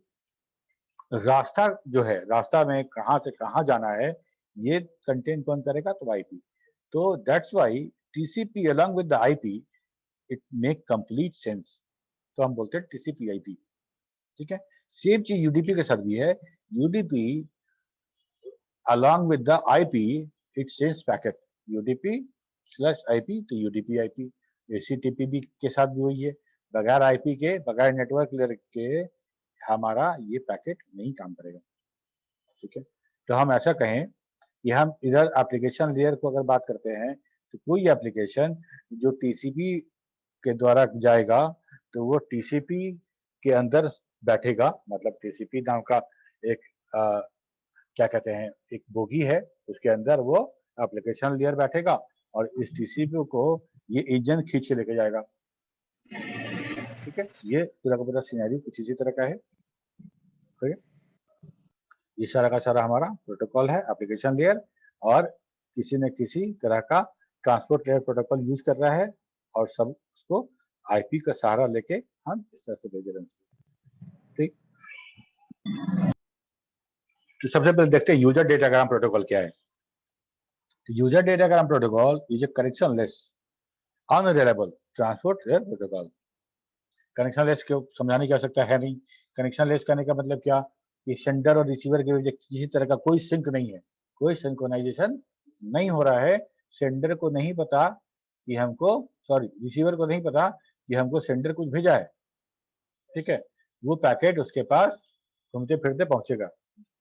रास्ता जो है, रास्ता में कहां से कहां जाना है, ये कंटेन कौन करेगा, तो आईपी। तो that's why TCP along with the IP it make complete sense, तो हम बोलते हैं टीसीपी आईपी। ठीक है, सेम चीज यूडीपी के साथ भी है। UDP along with the IP it sends packet, UDP IP, तो यूडीपी आईपी। एचटीटीपी भी के साथ भी वही है, बगैर आईपी के, बगैर नेटवर्क लेयर के हमारा ये पैकेट नहीं काम करेगा। ठीक है, तो हम ऐसा कहें कि हम इधर एप्लीकेशन लेयर को अगर बात करते हैं, तो कोई एप्लीकेशन जो टीसीपी के द्वारा जाएगा, तो वो टीसीपी के अंदर बैठेगा, मतलब टीसीपी नाम का एक क्या कहते हैं, एक बोगी है, उसके अंदर वो एप्लीकेशन लेयर बैठेगा, और इस टीसीपी को ये इंजन खींच के लेके जाएगा। ठीक है, ये पूरा का पूरा सिनेरियो कुछ इसी तरह का है। ठीक है, ये सारा का सारा हमारा प्रोटोकॉल है, एप्लीकेशन लेयर, और किसी न किसी तरह का ट्रांसपोर्ट लेयर प्रोटोकॉल यूज कर रहा है, और सब उसको आईपी का सहारा लेके हम इस तरह से भेज रहे हैं। ठीक, तो सबसे पहले देखते हैं यूजर डेटाग्राम प्रोटोकॉल क्या है। User datagram protocol is a connectionless unreliable transport layer protocol. Connectionless को समझाने की आवश्यकता है नहीं। कनेक्शनलेस करने का मतलब क्या, कि सेंडर और रिसीवर के बीच किसी तरह का कोई सिंक नहीं है, कोई सिंक्रोनाइजेशन नहीं हो रहा है। सेंडर को नहीं पता कि हमको, सॉरी, रिसीवर को नहीं पता कि हमको सेंडर कुछ भेजा है। ठीक है, वो पैकेट उसके पास घूमते फिरते पहुंचेगा।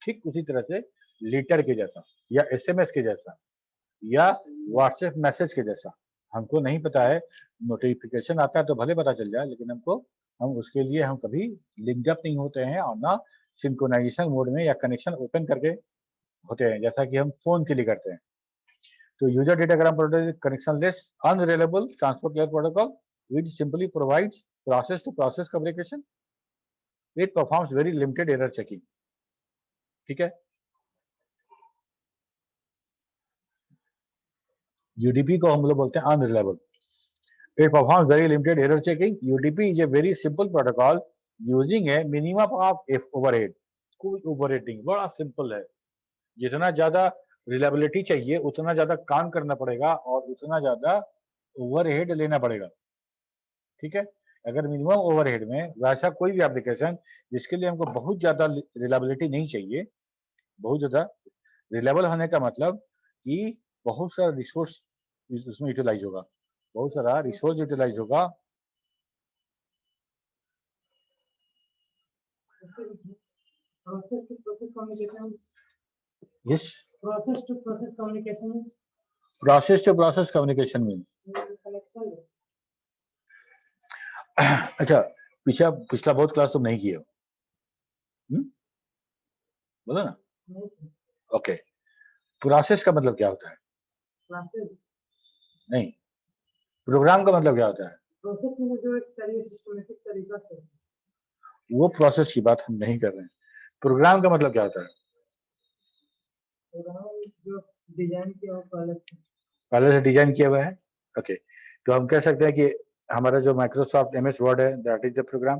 ठीक उसी तरह से लेटर के जैसा, या एसएमएस के जैसा, या व्हाट्सएप मैसेज के जैसा, हमको नहीं पता है। नोटिफिकेशन आता है तो भले पता चल जाए, लेकिन हम उसके लिए हम कभी लिंक्ड अप नहीं होते हैं, और ना सिंक्रोनाइजेशन मोड में या कनेक्शन ओपन करके होते हैं, जैसा कि हम फोन के लिए करते हैं। तो user datagram protocol connectionless unreliable transport layer protocol which simply provides process to process communication, it performs very limited error checking. ठीक है, UDP को हम लोग बोलते हैं unreliable. It performs very limited error checking. UDP is a very simple protocol using a minimum of overhead. कोई overhead नहीं, बड़ा सिंपल है. जितना ज्यादा रिलायबिलिटी चाहिए उतना ज्यादा काम करना पड़ेगा और उतना ज्यादा ओवरहेड लेना पड़ेगा. ठीक है, अगर मिनिमम ओवरहेड में वैसा कोई भी एप्लीकेशन जिसके लिए हमको बहुत ज्यादा रिलायबिलिटी नहीं चाहिए, बहुत ज्यादा रिलायबल होने का मतलब कि बहुत सारा रिसोर्स उसमें यूटिलाइज होगा, बहुत सारा रिसोर्स यूटिलाइज होगा. Process to process communication. Yes, Process to process communication is process to process communication means. connection. अच्छा, पिछला बहुत क्लास तुम नहीं किए हो, बोलो ना. ओके, प्रोसेस का मतलब क्या होता है? Process. नहीं, प्रोग्राम का मतलब क्या होता है? Process में जो एक तरीके सिस्टमेटिक तरीका से वो प्रोसेस की बात हम नहीं कर रहे हैं. प्रोग्राम का मतलब क्या होता है? प्रोग्राम जो डिजाइन किया हो पहले से डिजाइन किया हुआ है. ओके, तो हम कह सकते हैं कि हमारा जो माइक्रोसॉफ्ट MS वर्ड है, that is the program.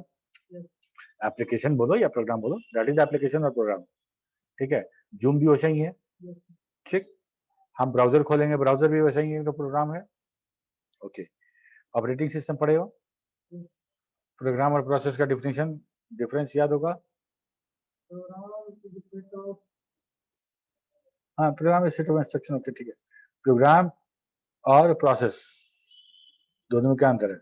Application बोलो या प्रोग्राम बोलो, दैट इज एप्लीकेशन और प्रोग्राम. ठीक है, जूम भी वैसा ही है. ठीक, हम ब्राउजर खोलेंगे, ब्राउजर भी वैसा ही है, तो प्रोग्राम है. ओके, ऑपरेटिंग सिस्टम पढ़े हो, प्रोग्राम और प्रोसेस का डिफरेंस याद होगा. प्रोग्राम हाँ, program is set of instruction. Okay, ठीक है. प्रोग्राम और प्रोसेस दोनों में क्या अंतर है?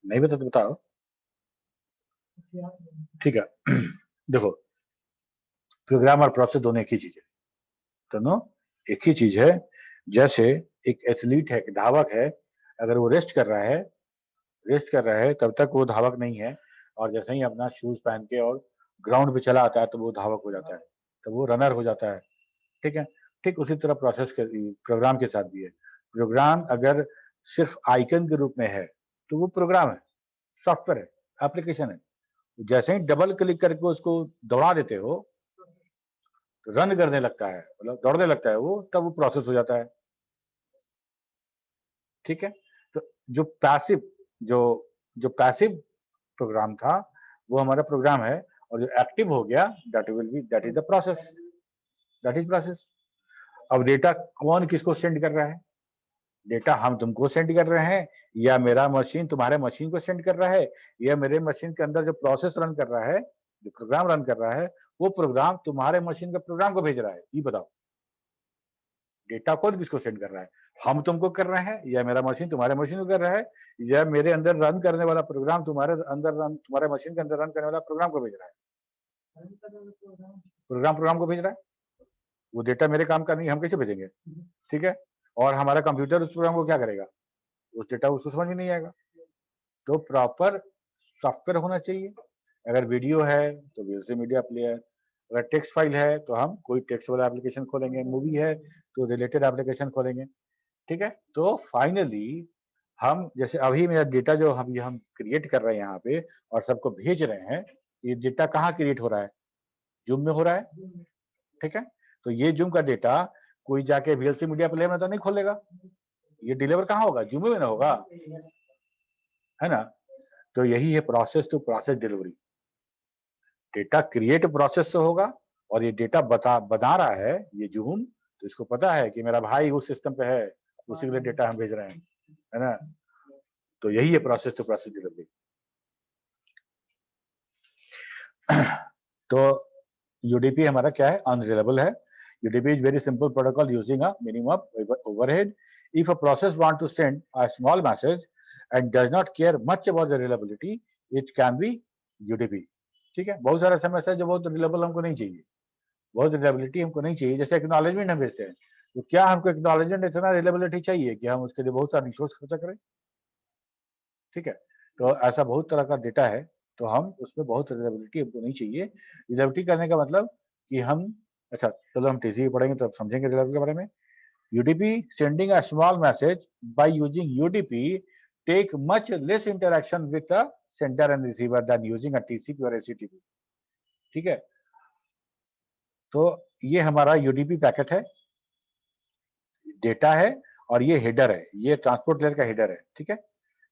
नहीं बता तो बताओ. ठीक है, देखो, प्रोग्राम और प्रोसेस दोनों एक ही चीज है. दोनों एक ही चीज है. जैसे एक एथलीट है, धावक है, अगर वो रेस्ट कर रहा है तब तक वो धावक नहीं है, और जैसे ही अपना शूज पहन के और ग्राउंड पे चला आता है तो वो धावक हो जाता है, तो वो रनर हो जाता है. ठीक है, ठीक उसी तरह प्रोग्राम के साथ भी है. प्रोग्राम अगर सिर्फ आइकन के रूप में है तो वो प्रोग्राम है, सॉफ्टवेयर है, एप्लीकेशन है. जैसे ही डबल क्लिक करके उसको दौड़ा देते हो, रन करने लगता है, मतलब दौड़ने लगता है वो, तब वो प्रोसेस हो जाता है. ठीक है, तो जो पैसिव प्रोग्राम था वो हमारा प्रोग्राम है, और जो एक्टिव हो गया that is the process, that is process. अब डेटा कौन किसको सेंड कर रहा है? डेटा हम तुमको सेंड कर रहे हैं, या मेरा मशीन तुम्हारे मशीन को सेंड कर रहा है, या मेरे मशीन के अंदर जो प्रोसेस रन कर रहा है, जो प्रोग्राम रन कर रहा है, वो प्रोग्राम तुम्हारे मशीन के प्रोग्राम को भेज रहा है? ये बताओ, डेटा कौन किसको सेंड कर रहा है? हम तुमको कर रहे हैं, या मेरा मशीन तुम्हारे मशीन को कर रहा है, या मेरे अंदर रन करने वाला प्रोग्राम तुम्हारे मशीन के अंदर रन करने वाला प्रोग्राम को भेज रहा है? प्रोग्राम को भेज रहा है. वो डेटा मेरे काम का नहीं, हम कैसे भेजेंगे? ठीक है, और हमारा कंप्यूटर उस प्रोग्राम को क्या करेगा? उस डेटा उसको समझ में नहीं आएगा. तो प्रॉपर सॉफ्टवेयर होना चाहिए. अगर वीडियो है तो मीडिया प्लेयर, अगर टेक्स्ट फाइल है तो हम कोई टेक्स्ट वाला एप्लीकेशन खोलेंगे, मूवी है तो रिलेटेड एप्लीकेशन खोलेंगे. ठीक है, तो फाइनली हम जैसे अभी मेरा डेटा जो हम क्रिएट कर रहे हैं यहाँ पे और सबको भेज रहे हैं, ये डेटा कहाँ क्रिएट हो रहा है? जूम में हो रहा है. ठीक है, तो ये जूम का डेटा कोई जाके VLC मीडिया प्लेयर में तो नहीं खोलेगा, ये डिलीवर कहाँ होगा? जूम में ना होगा, है ना. तो यही है process to process delivery. Data create process से होगा, और ये डेटा बता रहा है ये जूम, तो इसको पता है कि मेरा भाई उस सिस्टम पे है, उसी के लिए डेटा हम भेज रहे हैं, है ना. तो यही है प्रोसेस टू प्रोसेस डिलीवरी. तो UDP हमारा क्या है? अनरिलायबल है. UDP is very simple protocol using a minimum overhead. If a process want to send a small message and does not care much about the reliability, it can be UDP. ठीक है, बहुत सारा SMS है जो बहुत reliable हमको नहीं चाहिए, बहुत रिलायबिलिटी हमको नहीं चाहिए. जैसे एक्नॉलेजमेंट हम भेजते हैं, तो क्या हमको एक्नॉलेजमेंट इतना रिलायबिलिटी चाहिए कि हम उसके लिए बहुत सारा रिसोर्स खर्चा करें? ठीक है, तो ऐसा बहुत तरह का डेटा है, तो हम उसमें बहुत रिलायबिलिटी हमको नहीं चाहिए. रिलायबिलिटी करने का मतलब कि हम, अच्छा चलो हम TCP पढ़ेंगे तो अब समझेंगे रिलायबिलिटी के बारे में. UDP sending a small message by using UDP take much less interaction with the sender and receiver than using a TCP or HTTP. ठीक है, तो ये हमारा UDP पैकेट है, डेटा है और ये हेडर है, ये ट्रांसपोर्ट लेयर का हेडर है। ठीक है,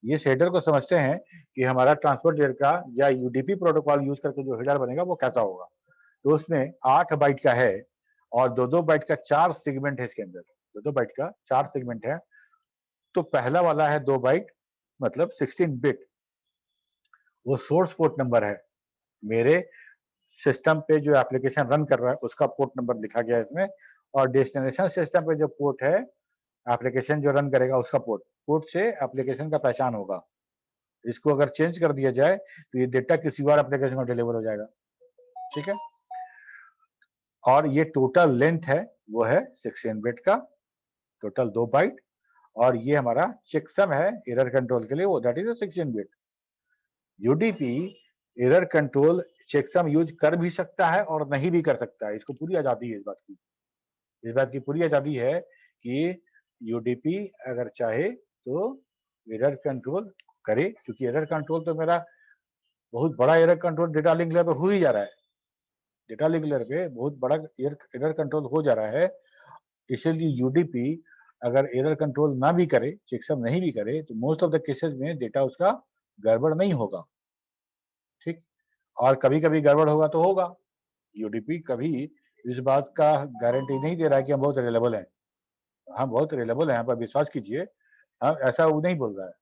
ये हेडर को समझते हैं कि हमारा ट्रांसपोर्ट लेयर का या UDP प्रोटोकॉल यूज करके जो हेडर बनेगा वो कैसा होगा। तो उसमें 8 बाइट का है और 2-2 बाइट का 4 सेगमेंट है, इसके अंदर 2-2 बाइट का 4 सेगमेंट है। तो पहला वाला है 2 बाइट मतलब 16 बिट, वो सोर्स पोर्ट नंबर है। मेरे सिस्टम पे जो एप्लीकेशन रन कर रहा है उसका पोर्ट नंबर लिखा गया है इसमें, और डेस्टिनेशन सिस्टम पे जो पोर्ट है एप्लीकेशन जो रन करेगा उसका पोर्ट से एप्लीकेशन का पहचान होगा। इसको अगर चेंज कर दिया जाए तो ये डेटा किसी और एप्लीकेशन को डिलीवर हो जाएगा। ठीक है, और ये टोटल लेंथ है वो है 16 बिट का, टोटल 2 बाइट, और ये हमारा चेकसम है एरर कंट्रोल के लिए, वो that is 16 bit. UDP error control checksum use कर भी सकता है और नहीं भी कर सकता है, इसको पूरी आजादी है। इस बात की पूरी आजादी है कि UDP अगर चाहे तो एरर कंट्रोल करे, क्योंकि एरर कंट्रोल तो मेरा बहुत बड़ा error control data link layer पे हो ही जा रहा है, डेटा लिंक लेयर पे बहुत बड़ा एरर कंट्रोल हो जा रहा है। इसलिए UDP अगर एरर कंट्रोल ना भी करे, चेकसम नहीं भी करे, तो मोस्ट ऑफ द केसेस में डेटा उसका गड़बड़ नहीं होगा। ठीक, और कभी कभी गड़बड़ होगा तो होगा। UDP कभी इस बात का गारंटी नहीं दे रहा है कि हम बहुत रिलायबल हैं, हम बहुत रिलायबल हैं, पर विश्वास कीजिए हम ऐसा वो नहीं बोल रहा है।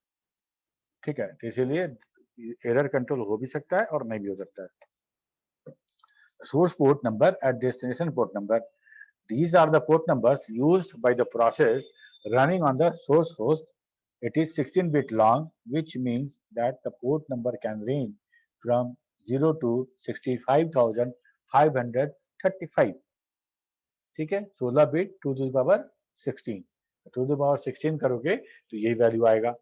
ठीक है, तो इसीलिए एरर कंट्रोल हो भी सकता है और नहीं भी हो सकता है। Source port number at destination port number, these are the port numbers used by the process running on the source host. It is 16 bit long, which means that the port number can range from 0 to 65,535. ठीक है, 16 bit to the power 16, to the power 16 करोगे तो यही value आएगा।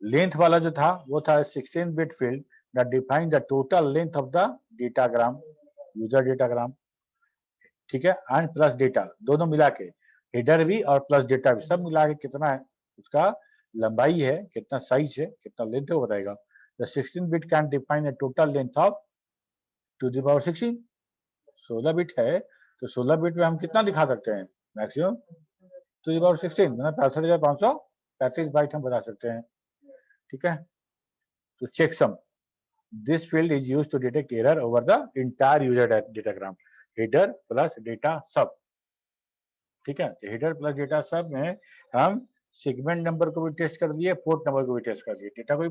Length वाला जो था वो था 16 bit field that define the total length of the datagram, user datagram. ठीक है, एंड प्लस डेटा, दोनों मिला के, हेडर भी और प्लस डेटा भी, सब मिला के कितना है उसका लंबाई है, कितना साइज है, कितना लेंथ है वो बताएगा। The 16 bit can define a total length of to the power 16। 16 bit है तो 16 बिट में हम कितना दिखा सकते हैं, मैक्सिमम टू द पावर 16 मतलब 65,535 बाइट हम बता सकते हैं। ठीक है, तो checksum, this field is used to detect error over the entire user datagram, header plus data सब। ठीक है, हेडर प्लस डेटा सब में हम सेगमेंट नंबर को भी टेस्ट कर दिए, पोर्ट नंबर को भी टेस्ट कर दिए, डेटा को भी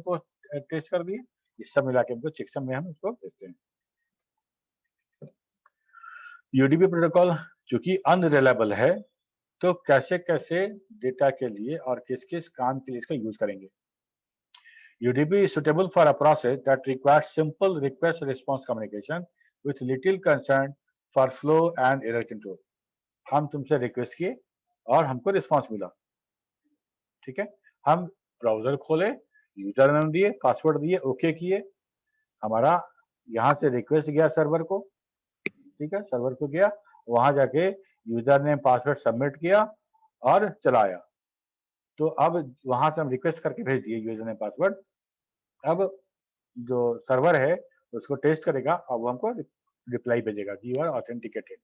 टेस्ट कर दिए, ये सब मिला के हमको चेकसम में हम इसको भेजते हैं। UDP प्रोटोकॉल चूंकि अनरिलायबल है तो कैसे कैसे डेटा के लिए और किस किस काम के लिए इसका यूज करेंगे। UDP is suitable for a process that requires simple request response communication with little concern for flow and error control. हम तुमसे रिक्वेस्ट किए और हमको रिस्पांस मिला। ठीक है, हम ब्राउजर खोले, यूजर नेम दिए, पासवर्ड दिए, ओके किए, हमारा यहाँ से रिक्वेस्ट गया सर्वर को। ठीक है, सर्वर को गया, वहां जाके यूजर नेम पासवर्ड सबमिट किया और चलाया। तो अब वहां से हम रिक्वेस्ट करके भेज दिए यूजर नेम पासवर्ड, अब जो सर्वर है उसको टेस्ट करेगा और वो हमको रिप्लाई भेजेगा कि यू आर ऑथेंटिकेटेड।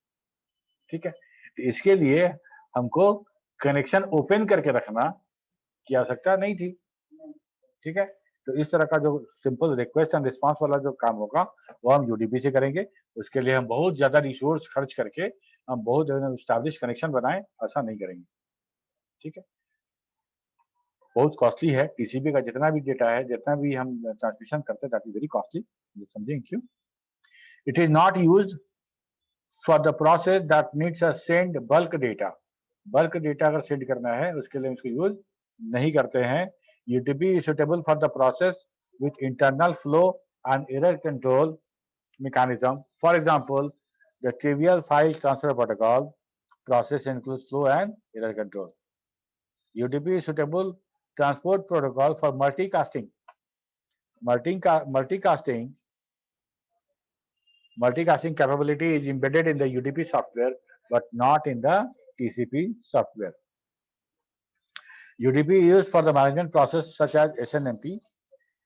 ठीक है, तो इसके लिए हमको कनेक्शन ओपन करके रखना की आवश्यकता नहीं थी। ठीक है, तो इस तरह का जो सिंपल रिक्वेस्ट एंड रिस्पांस वाला जो काम होगा वो हम UDP से करेंगे। उसके लिए हम बहुत ज्यादा रिसोर्स खर्च करके हम बहुत एस्टैब्लिश कनेक्शन बनाए, ऐसा नहीं करेंगे। ठीक है, बहुत कॉस्टली है, TCP का जितना भी डेटा है, जितना भी हम ट्रांसमिशन करते हैं दैट इज वेरी कॉस्टली, समझेंगे क्यों। It is not used for the process that needs a send bulk data, bulk data अगर सेंड करना है उसके लिए उसको यूज नहीं करते हैं। UDP is suitable for the process with internal flow and error control mechanism. For example, the trivial file transfer protocol process includes flow and error control. UDP is suitable transport protocol for multicasting. Multicasting capability is embedded in the UDP software but not in the TCP software. UDP is used for the management process such as SNMP.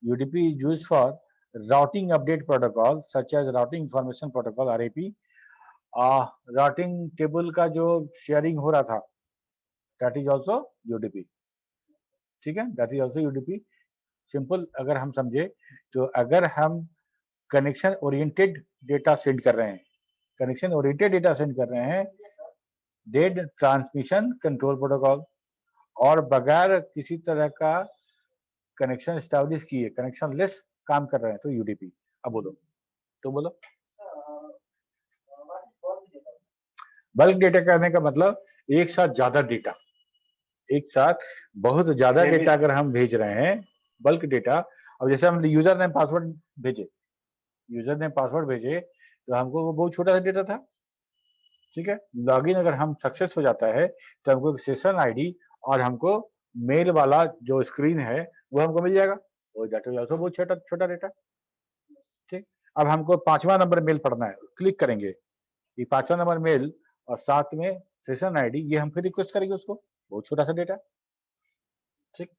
UDP is used for routing update protocol such as routing information protocol RAP. Routing table का जो sharing हो रहा था, that is also UDP. ठीक है, that is also UDP. Simple अगर हम समझे तो अगर हम कनेक्शन ओरिएंटेड डेटा सेंड कर रहे हैं, कनेक्शन ओरिएंटेड डेटा सेंड कर रहे हैं, डेड ट्रांसमिशन कंट्रोल प्रोटोकॉल, और बगैर किसी तरह का कनेक्शन एस्टैब्लिश किए कनेक्शन लेस काम कर रहे हैं तो यूडीपी. अब बोलो तो बोलो. बल्क डेटा करने का मतलब एक साथ ज्यादा डेटा, एक साथ बहुत ज्यादा डेटा अगर हम भेज रहे हैं, बल्क डेटा. अब जैसे हम यूजर नेम पासवर्ड भेजे, तो हमको वो बहुत छोटा सा डेटा था. ठीक है, लॉगिन अगर हम सक्सेस हो जाता है तो हमको सेशन आईडी और हमको मेल वाला जो स्क्रीन है वो हमको मिल जाएगा. वो डाटा बहुत छोटा डेटा. ठीक, अब हमको 5वां नंबर मेल पढ़ना है, क्लिक करेंगे, ये 5वां नंबर मेल और साथ में सेशन आईडी, ये हम फिर रिक्वेस्ट करेंगे उसको, बहुत छोटा सा डेटा. ठीक,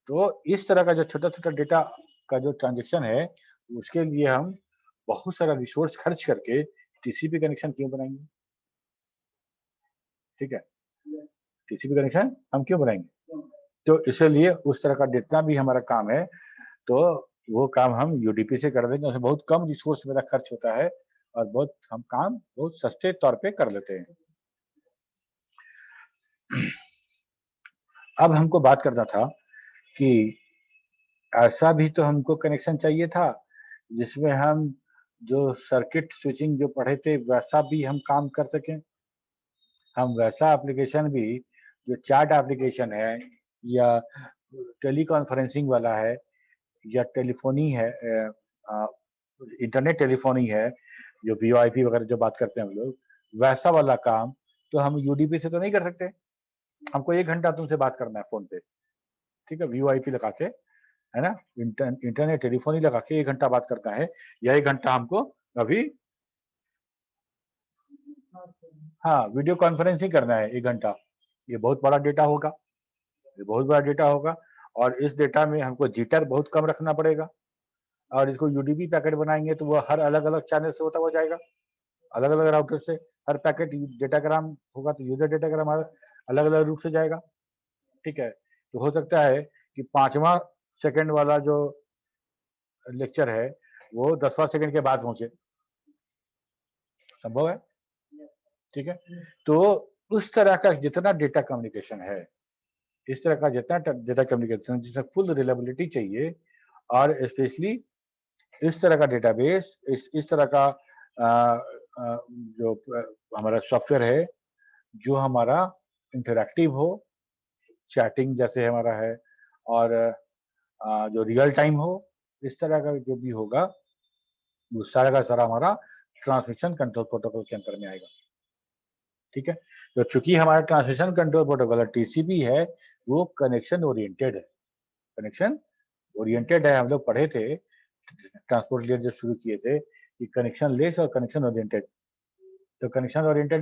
तो इस तरह का जो छोटा डेटा का जो ट्रांजेक्शन है, उसके लिए हम बहुत सारा रिसोर्स खर्च करके टीसीपी कनेक्शन क्यों बनाएंगे? ठीक है, टीसीपी कनेक्शन हम क्यों बनाएंगे? तो इसलिए उस तरह का जितना भी हमारा काम है तो वो काम हम यूडीपी से कर देंगे. उसमें बहुत कम रिसोर्स मेरा खर्च होता है और बहुत हम काम बहुत सस्ते तौर पे कर लेते हैं. अब हमको बात करना था कि ऐसा भी तो हमको कनेक्शन चाहिए था जिसमें हम जो सर्किट स्विचिंग जो पढ़े थे वैसा भी हम काम कर सकें. हम वैसा एप्लीकेशन भी जो चैट एप्लीकेशन है या टेली कॉन्फ्रेंसिंग वाला है या टेलीफोनी है, इंटरनेट टेलीफोनी है, जो वीओआईपी वगैरह जो बात करते हैं हम लोग, वैसा वाला काम तो हम यूडीपी से तो नहीं कर सकते. हमको 1 घंटा तुमसे बात करना है फोन पे, ठीक है, वीओआईपी लगा के, है ना, इंटरनेट टेलीफोनी लगा के 1 घंटा बात करना है, या 1 घंटा हमको अभी हाँ वीडियो कॉन्फ्रेंसिंग करना है 1 घंटा. ये बहुत बड़ा डेटा होगा, ये बहुत बड़ा डेटा होगा, और इस डेटा में हमको जिटर बहुत कम रखना पड़ेगा. और इसको यूडीपी पैकेट बनाएंगे तो वो हर अलग अलग चैनल से होता हुआ जाएगा, अलग अलग राउटर से हर पैकेट डेटाग्राम होगा तो यूजर डेटाग्राम अलग अलग रूट से जाएगा. ठीक है, तो हो सकता है कि 5वां सेकंड वाला जो लेक्चर है वो 10वां सेकंड के बाद पहुंचे, संभव है. ठीक है, तो उस तरह का जितना डेटा कम्युनिकेशन है, इस तरह का जितना डेटा कम्युनिकेशन जिसमें फुल रिलायबिलिटी चाहिए, और स्पेशली इस तरह का डेटाबेस, इस तरह का जो हमारा सॉफ्टवेयर है जो हमारा इंटरैक्टिव हो, चैटिंग जैसे हमारा है, और जो रियल टाइम हो, इस तरह का जो भी होगा वो सारा का सारा हमारा ट्रांसमिशन कंट्रोल प्रोटोकॉल के अंतर में आएगा. ठीक है, तो चूंकि हमारा ट्रांसमिशन कंट्रोल प्रोटोकॉल टीसीपी है, वो कनेक्शन ओरिएंटेड है. कनेक्शन ओरिएंटेड है, हम लोग पढ़े थे ट्रांसपोर्ट लेयर जो शुरू किए थे कि कनेक्शन लेस और कनेक्शन ओरिएंटेड. तो कनेक्शन ओरिएंटेड